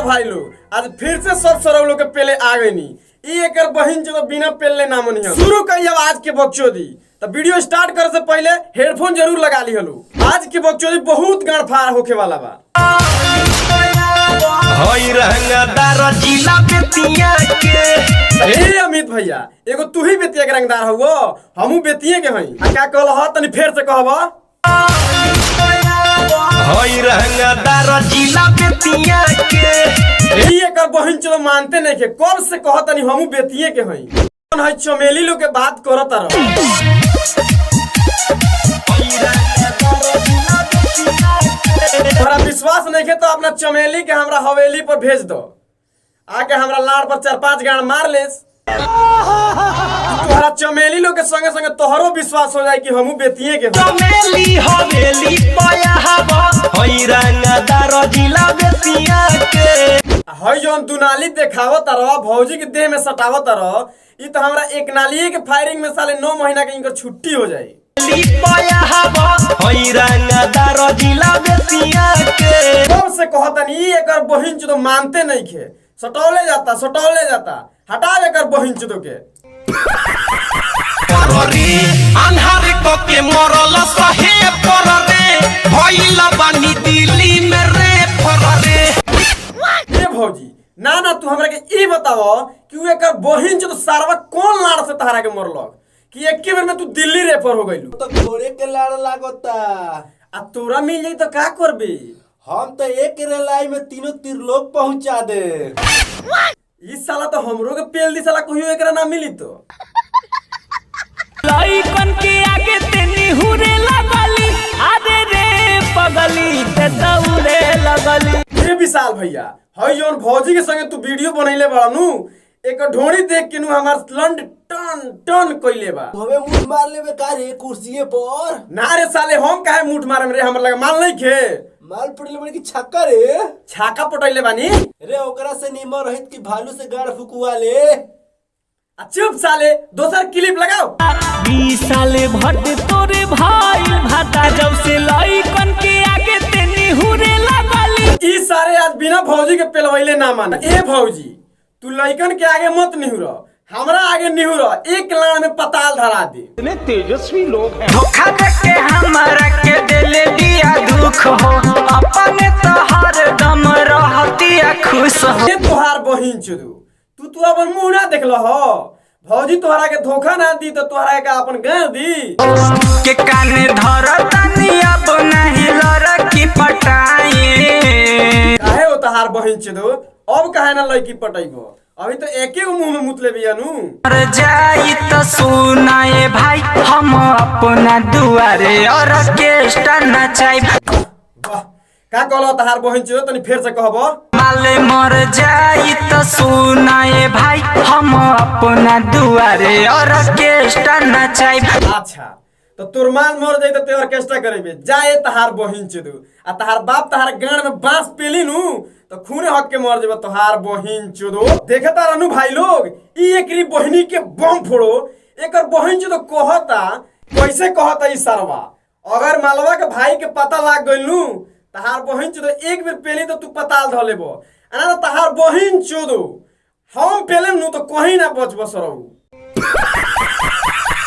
भाई लोग, आज फिर से सब सरव लोग के पेले आ गई नी। ई एकर बहिन जो बिना पेले ना मनी शुरू कई आज के बकचोदी। तो वीडियो स्टार्ट करे से पहले हेडफोन जरूर लगा ली हलो। आज की बकचोदी बहुत गड़फाड़ होके वाला बा। ए अमित भैया, एगो तू ही बेतिया के रंगदार हुओ, हमू बेतिये के हई। आ का कहल ह तनी फेर से कहबा। एकर बहिन चलो मानते नहीं के कब से कह तनी हमू बेतिये के हई। कौन है चमेली लोग के बात करत रह। तोरा विश्वास नहीं के तो अपना चमेली के हमरा हवेली पर भेज दो, आके हमरा लाड़ पर 4-5 गाड़ मार लेस। तोहरा चमेली लोग के संगे संगे तोहरो विश्वास हो जाए कि हमू बेतिये के चमेली हवेली पाया हवा होई रंगदार जिला बेतिया के। हई जोन दुनाली देखावत रह, भौजी के देह में सटावत रह, ई तो हमरा एक नालिए के फायरिंग में साले 9 महीना के इनकर छुट्टी हो जाए। पाया हवा होई रंगदार जिला बेतिया के। कब से कहतनी एकर बहिन चो मानते नहीं खे, सटौले जाता हटा एकर बहिन चो के। अन्हार को के मरल सहे पर रे भइला बानी दिल्ली में रे पर रे। ए भौजी ना ना, तू हमरा के ई बताओ कि उ एकर बहिन चो सारवा कौन लाड़ से तहरा के मरलक कि एक बेर में तू दिल्ली रेफर हो गइलू। तो घोड़े के लाड़ लागता। आ तोरा मिल जाई तो का करबे? हम तो एक रेलाई में तीनों त्रिलोक पहुंचा दे। इस साला तो हमरो के पेल दी साला कहियो एकरा ना मिली तो। लइकन के आगे तेनी हुरे लगली, आदे रे पगली ते दौड़े लगली। ए विशाल भैया, हई जोन भौजी के संगे तू वीडियो बनैले बड़ा नु, एक ढोड़ी देख के नु हमार लंड टन टन कइले बा। हमें मुंह मार लेबे का रे कुर्सी पर? ना रे साले, हम काहे मुठ मारम रे? हमर लगे माल नहीं खे। माल पड़ले बड़े की छक्का रे। छाका पटैले बानी रे ओकरा से नीमर रहित की भालू से गाड़ फुकुआ ले। चुप साले, दोसर क्लिप लगाओ। 20 साल भट तोरे भाई भाता जब से लइकन के आगे तेनी हुरे लगली। ई सारे आज बिना भौजी के पेलवैले ना माना। ए भौजी, तू लइकन के आगे मत निहुर, हमरा आगे निहुर, एक लाड़ में पताल धरा दे। इतने तेजस्वी लोग हैं। धोखा देके हमरा के दिले दिया दुख हो, अपने तो हर दम रहतिया खुश हो। ए तोहार बहिन चुदू, तू अपन मुंह ना देखल हो। भौजी तोहरा के धोखा ना दी तो तोहरा के अपन गाड़ दी। के काने धरतनी अब नहीं लड़की पटाई। काहे हो तोहार बहिन चुदू, अब काहे ना लड़की पटाइबो? अभी तो एके गो मुंह में मुतले बिया नु। मर जाई तो सुनाए भाई हम अपना दुआरे और ऑर्केस्ट्रा नचाई। वाह, का कहलो तोहार बहिन चुदू, तनी फेर से कहबो। माले मर जाई तो सुनाए भाई हम अपना दुआरे और ऑर्केस्ट्रा नचाई। अच्छा, तो तोर माल मर जाई तो ते ऑर्केस्ट्रा करेबे? जाए तोहार बहिन चुदू, आ तोहार बाप तोहार गांड में बांस पेली नु तो खूने हक के मर जेबे तोहार बहिन चुदू। देखता रहनु भाई लोग, ई एकरी बहिनी के बम फोड़ो। एकर बहिन चुदू कहता, कैसे कहता ई सरवा, अगर मालवा के भाई के पता लाग गइल नु, तहार बहिन चुदू एक बेर पेली तो तू पताल ध लेबो। ना तहार बहिन चुदू हम पेले नु तो कहीं ना बचबो सरऊ।